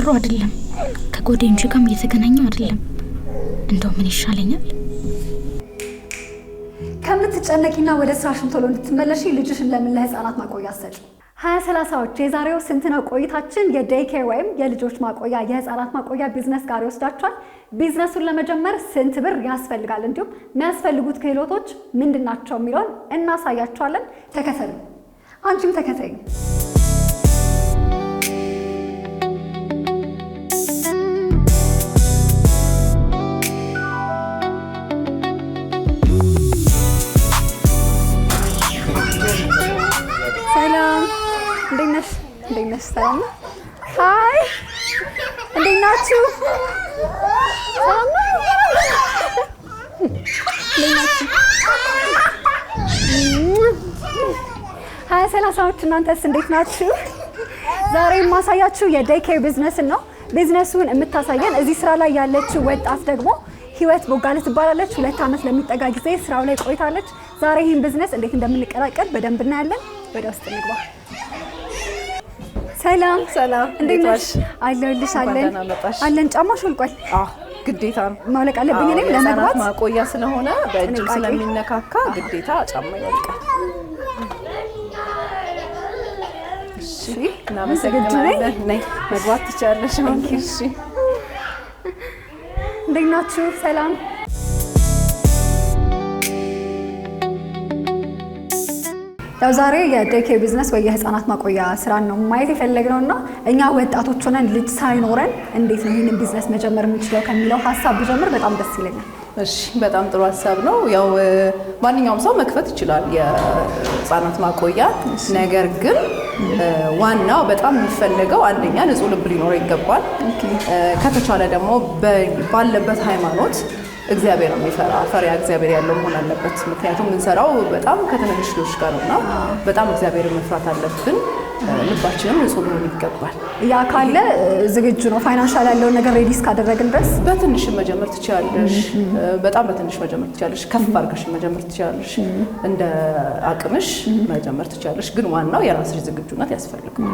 እየሰራሁ አይደለም ከጓደኞቼ ጋርም እየተገናኘሁ አይደለም እንደው ምን ይሻለኛል ከምትጨነቂና ወደ ስራሽም ቶሎ እንድትመለሺ ልጅሽን ለምን ለህፃናት ማቆያ አሰጪ 2030ዎች የዛሬው ስንት ነው ቆይታችን የዴይ ኬር ወይም የልጆች ማቆያ የህፃናት ማቆያ ቢዝነስ ጋር ይወስዳችኋል ቢዝነሱን ለመጀመር ስንት ብር ያስፈልጋል እንዲሁም የሚያስፈልጉት ክህሎቶች ምንድናቸው የሚለውን እናሳያችኋለን ተከተሉ አንቺም ተከተይ ሰላም ሃይ እንዴት ናችሁ ሰላም ሃይ ሰላሳዎች እናንተስ እንዴት ናችሁ ዛሬ ማሳያችሁ የዴይ ኬር ቢዝነስ ነው ቢዝነሱን የምታሳየን እዚህ ስራ ላይ ያለችው ወጣት ደግሞ ህይወት ቦጋለ ትባላለች 2 አመት ለሚጠጋ ጊዜ ስራው ላይ ቆይታለች ዛሬ ይሄን ቢዝነስ እንዴት እንደምንቀላቀል በደንብ እናያለን ወደ ውስጥ እንግባ ሰላም እንዴት ነሽ አለሁልሽ አለን ጫማሽ ወልቋል ግዴታ ነው ማውለቅ አለብኝ እኔ ለመግባት ማቆያ ስለሆነ በእጅ ስለሚነካካ ግዴታ ጫማ ይወልቃል እሺ እናመሰግናለን ነይ መግባት ትችያለሽ እሺ እንዴት ናችሁ ሰላም ያው ዛሬ የዴይ ኬር ቢዝነስ ወይ የህፃናት ማቆያ ስራን ነው ማየት የፈለግነውና እኛ ወጣቶች ሆነን ልጅ ሳይኖረን እንዴት ነው ይሄንን ቢዝነስ መጀመር የምንችለው ከሚለው ሐሳብ ብጀምር በጣም ደስ ይለኛል እሺ በጣም ጥሩ ሐሳብ ነው ያው ማንኛውም ሰው መክፈት ይችላል የህፃናት ማቆያ ነገር ግን ዋናው በጣም የሚፈልገው አንደኛ ንጹህ ልብ ሊኖረው ይገባል ከተቻለ ደግሞ ባለበት ሃይማኖት እግዚአብሔር የሚፈራ ፈሪያ እግዚአብሔር ያለው መሆን አለበት ምክንያቱም እንሰራው በጣም ከተነሽ ልጆች ጋር ነውና በጣም እግዚአብሔር መፍራት አለብን ልባችንም ንጹህ ሊሆን ይገባል ያ ካለ ዝግጁ ነው ፋይናንሻል ያለው ነገር ሬዲስ ካደረግን ድረስ በትንሽ መጀመር ትችያለሽ በጣም በትንሽ መጀመር ትችያለሽ ከፍ አድርገሽ መጀመር ትችያለሽ እንደ አቅምሽ መጀመር ትችያለሽ ግን ዋናው የራስሽ ዝግጁነት ያስፈልጋል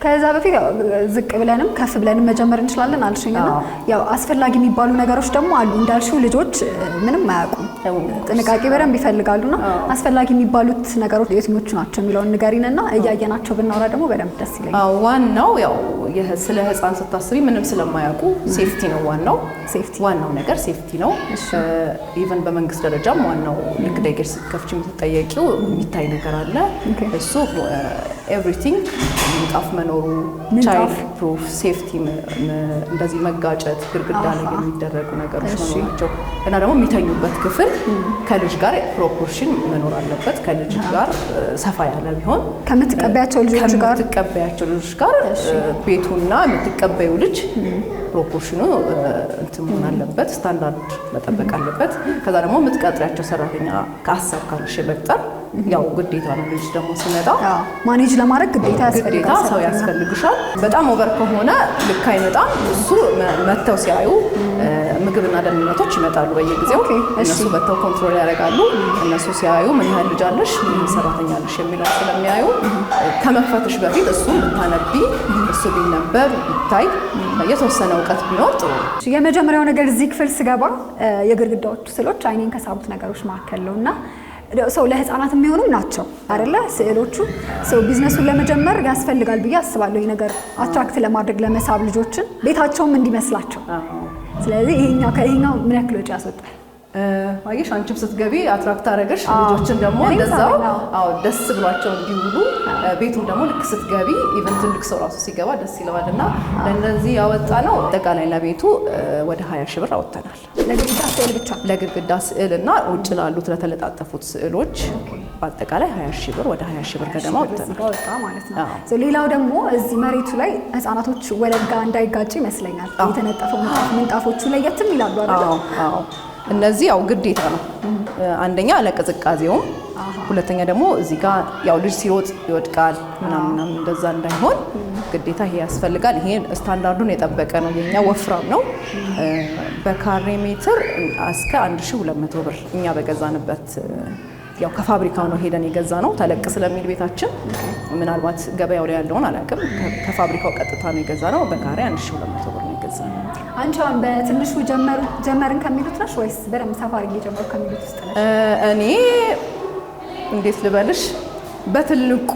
ከዛ በፊት ዝቅ ብለንም ከፍ ብለንም መጀመር እንችላለን አልሽኝና ያው አስፈላጊ የሚባሉ ነገሮች ደግሞ አሉ እንዳልሽው ልጆች ምንም አያውቁም ጥንቃቄ በደንብ ይፈልጋሉና አስፈላጊ የሚባሉት ነገሮች የትኞቹ ናቸው የሚለውን ንገሪንና እያየናቸው ብናወራ ደግሞ በደንብ ደስ ይለኛል ዋናው ያው ስለ ህፃን ስታስቢ ምንም ስለማያውቁ ሴፍቲ ነው ዋናው ነገር ሴፍቲ ነው ኢቭን በመንግስት ደረጃም ዋናው ልክ ዴይ ኬር ስትከፍቺ የምትጠየቂው የሚታይ ነገር አለ እሱ ኤቭሪቲንግ ምንጣፍ መኖሩ ቻይልድ ፕሩፍ ሴፍቲ እንደዚህ መጋጨት ግድግዳ ላይ የሚደረጉ ነገሮች መኖራቸው እና ደግሞ የሚተኙበት ክፍል ከልጅ ጋር ፕሮፖርሽን መኖር አለበት ከልጅ ጋር ሰፋ ያለ ቢሆን ከምትቀበያቸው ልጆች ጋር ቤቱና የምትቀበዩ ልጅ ፕሮፖርሽኑ እንትን መሆን አለበት ስታንዳርድ መጠበቅ አለበት ከዛ ደግሞ የምትቀጥሪያቸው ሰራተኛ ከሀሳብ ካለሽ በቅጠር ያው ግዴታ ነው ልጅ ደግሞ ሲመጣ ማኔጅ ለማድረግ ግዴታ ሰው ያስፈልግሻል በጣም ኦቨር ከሆነ ልክ አይመጣም እሱ መተው ሲያዩ ምግብና ደህንነቶች ይመጣሉ በየጊዜው እነሱ መተው ኮንትሮል ያደርጋሉ እነሱ ሲያዩ ምን ያህል ልጅ አለሽ ምን ሰራተኛ አለሽ የሚለው ስለሚያዩ ከመክፈትሽ በፊት እሱ ብታነቢ እሱ ቢነበብ ቢታይ የተወሰነ እውቀት ቢኖር ጥሩ የመጀመሪያው ነገር እዚህ ክፍል ስገባ የግድግዳዎቹ ስዕሎች አይኔን ከሳቡት ነገሮች መካከል ነውና ሰው ለህፃናት የሚሆኑም ናቸው አይደለ ስዕሎቹ ሰው ቢዝነሱን ለመጀመር ያስፈልጋል ብዬ አስባለሁ ይሄ ነገር አትራክት ለማድረግ ለመሳብ ልጆችን ቤታቸውም እንዲመስላቸው ስለዚህ ይሄኛው ምን ያክል ወጪ ያስወጣል ማይሽ አንቺም ስትገቢ አትራክት አረጋሽ ልጆችን ደግሞ እንደዛው ደስ ብሏቸው እንዲውሉ ቤቱን ደግሞ ልክ ስትገቢ ኢቨን ትልቅ ሰው ራሱ ሲገባ ደስ ይለዋልና ለነዚህ ያወጣነው አጠቃላይ ለቤቱ ወደ 20 ሺህ ብር አወጣናል ለግድግዳ ስዕልና ውጭ ላሉት ለተለጣጠፉት ስዕሎች በአጠቃላይ 20 ሺህ ብር ወደ 20 ሺህ ብር ገደማ አወጣናል ማለት ነው ሌላው ደግሞ እዚህ መሬቱ ላይ ህፃናቶች ወለል ጋር እንዳይጋጭ ይመስለኛል የተነጠፈው ምንጣፎቹ ለየትም ይላሉ አይደል እነዚህ ያው ግዴታ ነው አንደኛ ለቅዝቃዜው ሁለተኛ ደግሞ እዚህ ጋር ያው ልጅ ሲሮጥ ይወድቃል ምናምን እንደዛ እንዳይሆን ግዴታ ይሄ ያስፈልጋል ይሄ ስታንዳርዱን የጠበቀ ነው የኛ ወፍራም ነው በካሬ ሜትር እስከ 1200 ብር እኛ በገዛንበት ያው ከፋብሪካው ነው ሄደን የገዛ ነው። ተለቅ ስለሚል ቤታችን ምናልባት ገበያው ላይ ያለውን አላውቅም። ከፋብሪካው ቀጥታ ነው የገዛ ነው። በካሬ 1200 ብር ነው የገዛ ነው። አንቺ አሁን በትንሹ ጀመርን ከሚሉት ነሽ ወይስ በደንብ ሰፋ አድርጌ ጀመሩ ከሚሉት ውስጥ ነሽ? እኔ እንዴት ልበልሽ በትልቁ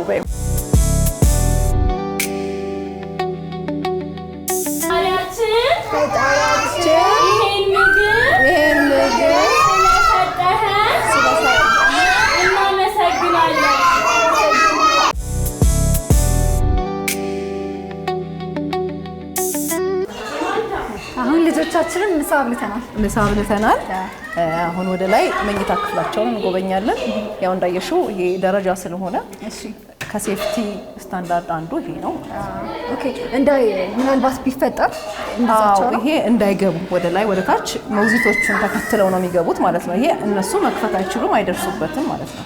በይው አሁን ልጆቻችንን ምሳ አብልተናል። አሁን ወደ ላይ መኝታ ክፍላቸውን እንጎበኛለን። ያው እንዳየሽው ይሄ ደረጃ ስለሆነ ከሴፍቲ ስታንዳርድ አንዱ ይሄ ነው። ኦኬ ምናልባት ቢፈጠር ይሄ እንዳይገቡ ወደ ላይ ወደ ታች ሞግዚቶቹን ተከትለው ነው የሚገቡት ማለት ነው። ይሄ እነሱ መክፈት አይችሉም፣ አይደርሱበትም ማለት ነው።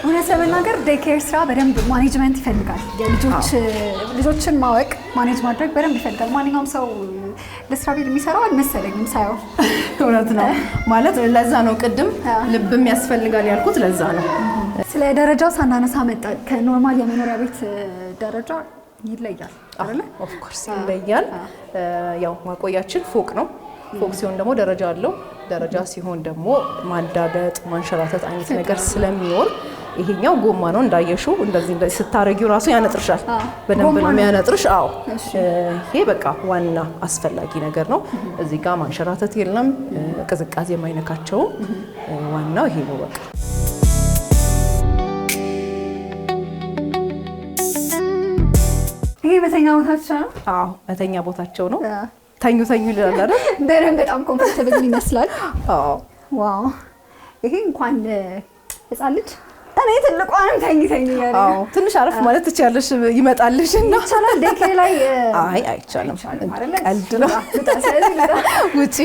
እውነት ለመናገር ዴይኬር ስራ በደንብ ማኔጅመንት ይፈልጋል። ልጆችን ማወቅ ማኔጅ ማድረግ በደንብ ይፈልጋል። ማንኛውም ሰው ለስራ ቤት የሚሰራው አልመሰለኝም ሳየው። እውነት ነው ማለት ለዛ ነው ቅድም ልብም ያስፈልጋል ያልኩት ለዛ ነው። ስለ ደረጃው ሳናነሳ መጣ። ከኖርማል የመኖሪያ ቤት ደረጃ ይለያል አይደል? ኦፍ ኮርስ ይለያል። ያው ማቆያችን ፎቅ ነው። ፎቅ ሲሆን ደግሞ ደረጃ አለው። ደረጃ ሲሆን ደግሞ ማዳበጥ ማንሸራተት አይነት ነገር ስለሚኖር ይሄኛው ጎማ ነው እንዳየሽው። እንደዚህ ስታረጊው ራሱ ያነጥርሻል። በደንብ ነው የሚያነጥርሽ። አዎ ይሄ በቃ ዋና አስፈላጊ ነገር ነው። እዚህ ጋር ማንሸራተት የለም፣ ቅዝቃዜ የማይነካቸው ዋናው ይሄ ነው በቃ። ይሄ መተኛ ቦታቸው ነው። አዎ መተኛ ቦታቸው ነው። ተኙ ይላል አይደል? በጣም ኮምፎርታብል ይመስላል። አዎ ዋው። ይሄ እንኳን ህፃን ልጅ እኔ ትልቋንም ተኝ ያለ። አዎ ትንሽ አረፍ ማለት ትችያለሽ፣ ይመጣልሽ እና ይቻላል። ዴይኬር ላይ አይቻልም። ቀልድ ነው። ውጪ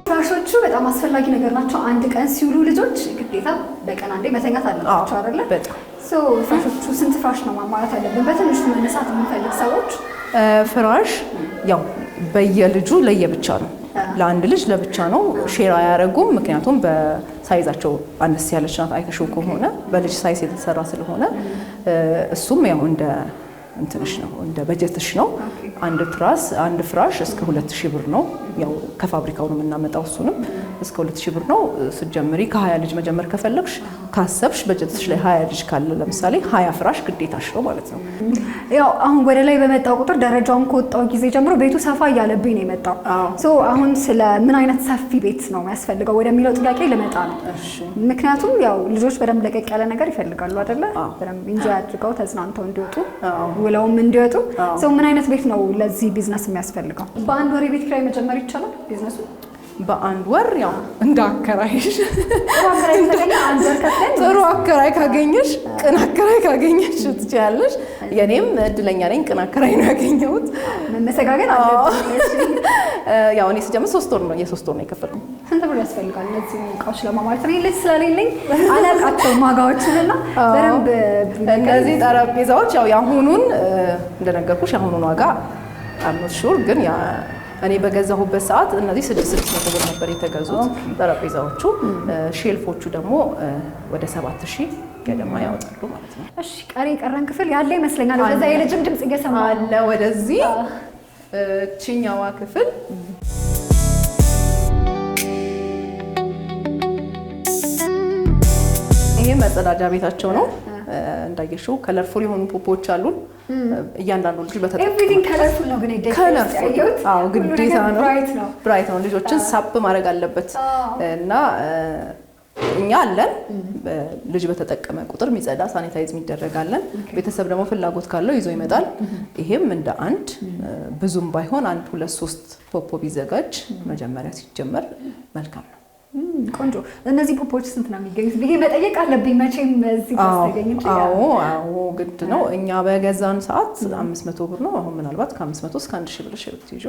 ፍራሾቹ በጣም አስፈላጊ ነገር ናቸው። አንድ ቀን ሲውሉ ልጆች ግዴታ በቀን አንዴ መተኛት አለባቸው አይደለ? በጣም ፍራሾቹ ስንት ፍራሽ ነው ማሟላት ያለብን? በትንሹ መነሳት የምንፈልግ ሰዎች ፍራሽ ያው በየልጁ ለየብቻ ነው። ለአንድ ልጅ ለብቻ ነው፣ ሼር አያደርጉም። ምክንያቱም በሳይዛቸው አነስ ያለች ናት። አይተሽው ከሆነ በልጅ ሳይዝ የተሰራ ስለሆነ እሱም ያው እንደ እንትንሽ ነው፣ እንደ በጀትሽ ነው። አንድ ፍራሽ እስከ 2000 ብር ነው። ያው ከፋብሪካው ነው የምናመጣው። እሱንም እስከ 2000 ብር ነው። ስትጀምሪ ከ20 ልጅ መጀመር ከፈለግሽ ካሰብሽ በጀትሽ ላይ 20 ልጅ ካለ ለምሳሌ 20 ፍራሽ ግዴታሽ ነው ማለት ነው። ያው አሁን ወደ ላይ በመጣው ቁጥር ደረጃውን ከወጣው ጊዜ ጀምሮ ቤቱ ሰፋ እያለብኝ ነው የመጣው። አሁን ስለ ምን አይነት ሰፊ ቤት ነው የሚያስፈልገው ወደሚለው ጥያቄ ልመጣ ነው። ምክንያቱም ያው ልጆች በደንብ ለቀቅ ያለ ነገር ይፈልጋሉ አይደለ? በደንብ ኢንጆይ አድርገው ተዝናንተው እንዲወጡ ውለውም እንዲወጡ። ምን አይነት ቤት ነው ለዚህ ቢዝነስ የሚያስፈልገው? በአንድ ወር የቤት ኪራይ መጀመር ይቻላል ቢዝነሱ? በአንድ ወር ያው እንደ አከራይሽ ጥሩ አከራይ ካገኘሽ ቅን አከራይ ካገኘሽ ትችያለሽ። የኔም እድለኛ ነኝ፣ ቅን አከራይ ነው ያገኘሁት። መመሰጋገን አለብን። ያው እኔ ስጀምር 3 ወር ነው የከፈልኩት። ስንት ብር ያስፈልጋል እነዚህ እቃዎች ለማሟላት? እኔ ልጅ ስለሌለኝ አላውቃቸውም ዋጋዎችንና በደንብ እነዚህ ጠረጴዛዎች ያው የአሁኑን እንደነገርኩሽ የአሁኑን ዋጋ አምኖት ሹር ግን እኔ በገዛሁበት ሰዓት እነዚህ 600 ብር ነበር የተገዙት ጠረጴዛዎቹ። ሼልፎቹ ደግሞ ወደ 7000 ገደማ ያወጣሉ ማለት ነው። እሺ ቀሪ ቀረን ክፍል ያለ ይመስለኛል። ወደዛ የልጅም ድምጽ እየሰማ አለ። ወደዚህ ቺኛዋ ክፍል ይሄ መጸዳጃ ቤታቸው ነው። እንዳየሽው ከለርፉል የሆኑ ፖፖች አሉን። እያንዳንዱ ልጅ ኤቭሪቲንግ ከለርፉል ነው። ግን አዎ ግዴታ ነው፣ ብራይት ነው። ልጆችን ሳብ ማድረግ አለበት እና እኛ አለን። ልጅ በተጠቀመ ቁጥር የሚጸዳ ሳኒታይዝ የሚደረጋለን። ቤተሰብ ደግሞ ፍላጎት ካለው ይዞ ይመጣል። ይሄም እንደ አንድ ብዙም ባይሆን 1 2 3 ፖፖ ቢዘጋጅ መጀመሪያ ሲጀመር መልካም ነው። ቆንጆ። እነዚህ ፖፖች ስንት ነው የሚገኙት? ይሄ መጠየቅ አለብኝ መቼም እዚህ ተገኝ እንጂ። አዎ ግድ ነው። እኛ በገዛን ሰዓት 500 ብር ነው። አሁን ምናልባት ከ500 እስከ 1000 ብር ሸርት ይጆ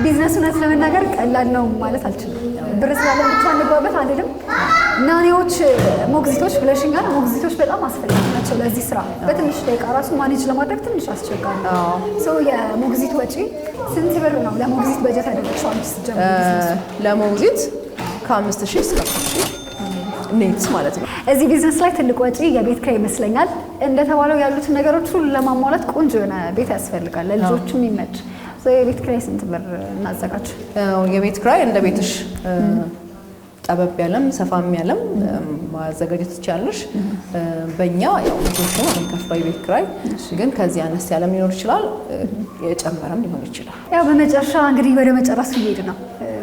ቢዝነስ እውነት ለመናገር ቀላል ነው ማለት አልችልም። ብር ስላለን ብቻ እንግባበት አንልም። ናኒዎች ሞግዚቶች ብለሽኛል። ሞግዚቶች በጣም አስፈላጊ ናቸው ለዚህ ስራ። በትንሽ ደቂቃ ራሱ ማኔጅ ለማድረግ ትንሽ አስቸጋሪ ነው። ሰው የሞግዚት ወጪ ስንት ብር ነው ለሞግዚት በጀት ያደረግሽው? ለሞግዚት ከ5000 እስከ 10000 ኔት ማለት ነው። እዚህ ቢዝነስ ላይ ትልቅ ወጪ የቤት ኪራይ ይመስለኛል። እንደተባለው ያሉትን ነገሮች ሁሉ ለማሟላት ቆንጆ የሆነ ቤት ያስፈልጋል፣ ለልጆቹም ይመች። የቤት ኪራይ ስንት ብር እናዘጋጅ? የቤት ኪራይ እንደ ቤትሽ ጠበብ ያለም ሰፋም ያለም ማዘጋጀት ትችላለሽ። በእኛ ያው ልጆች ነው የምንከፍለው የቤት ኪራይ፣ ግን ከዚህ አነስ ያለም ሊኖር ይችላል፣ የጨመረም ሊሆን ይችላል። ያው በመጨረሻ እንግዲህ ወደ መጨረሱ እየሄድ ነው።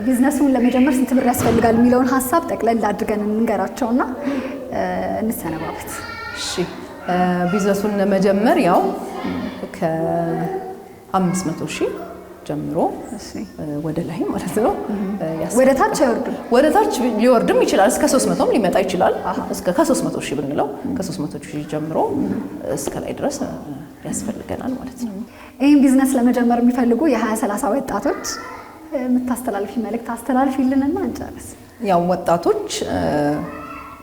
ቢዝነሱን ለመጀመር ስንት ብር ያስፈልጋል የሚለውን ሀሳብ ጠቅለል አድርገን እንንገራቸውና እንሰነባበት። እሺ፣ ቢዝነሱን ለመጀመር ያው ከ500,000 ጀምሮ ወደ ላይ ማለት ነው። ወደ ታች አይወርድም። ወደ ታች ሊወርድም ይችላል፣ እስከ 300ም ሊመጣ ይችላል። እስከ ከ300,000 ብንለው ከ300,000 ጀምሮ እስከ ላይ ድረስ ያስፈልገናል ማለት ነው። ይህን ቢዝነስ ለመጀመር የሚፈልጉ የ20-30 ወጣቶች የምታስተላልፊ መልእክት አስተላልፊልንና እንጨርስ። ያው ወጣቶች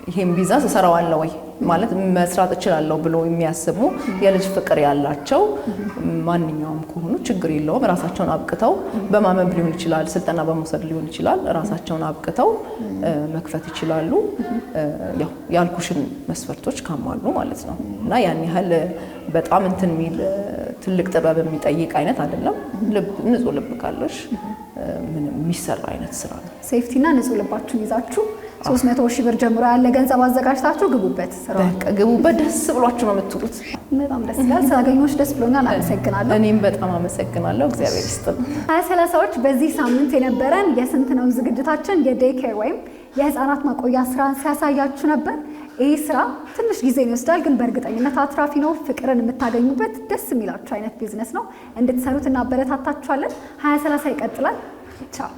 ይሄን ቢዝነስ እሰራዋለሁ ወይ ማለት መስራት እችላለሁ ብሎ የሚያስቡ የልጅ ፍቅር ያላቸው ማንኛውም ከሆኑ ችግር የለውም። ራሳቸውን አብቅተው በማመን ሊሆን ይችላል፣ ስልጠና በመውሰድ ሊሆን ይችላል። ራሳቸውን አብቅተው መክፈት ይችላሉ። ያው ያልኩሽን መስፈርቶች ካሟሉ ማለት ነው። እና ያን ያህል በጣም እንትን የሚል ትልቅ ጥበብ የሚጠይቅ አይነት አይደለም። ንጹህ ልብ ካለሽ ምንም የሚሰራ አይነት ስራ ነው። ሴፍቲና ንጹህ ልባችሁን ይዛችሁ 300,000 ብር ጀምሮ ያለ ገንዘብ አዘጋጅታችሁ ግቡበት። በቃ ግቡበት። ደስ ብሏችሁ ነው የምትውሉት። በጣም ደስ ይላል። ስላገኘሁሽ ደስ ብሎኛል። አመሰግናለሁ። እኔም በጣም አመሰግናለሁ። እግዚአብሔር ይስጥልኝ። 20-30ዎች በዚህ ሳምንት የነበረን የስንት ነው ዝግጅታችን የዴይ ኬር ወይም የህፃናት ማቆያ ስራን ሲያሳያችሁ ነበር። ይህ ስራ ትንሽ ጊዜ ይወስዳል፣ ግን በእርግጠኝነት አትራፊ ነው። ፍቅርን የምታገኙበት ደስ የሚላችሁ አይነት ቢዝነስ ነው። እንድትሰሩት እናበረታታችኋለን። 20-30 ይቀጥላል። ቻው።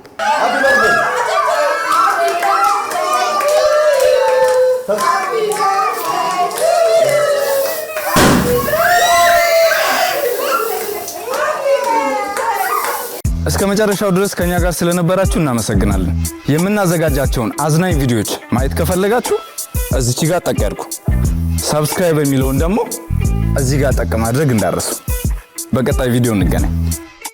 እስከ መጨረሻው ድረስ ከኛ ጋር ስለነበራችሁ እናመሰግናለን። የምናዘጋጃቸውን አዝናኝ ቪዲዮዎች ማየት ከፈለጋችሁ እዚች ጋር ጠቅ ያድርጉ። ሰብስክራይብ የሚለውን ደግሞ እዚህ ጋር ጠቅ ማድረግ እንዳትረሱ። በቀጣይ ቪዲዮ እንገናኝ።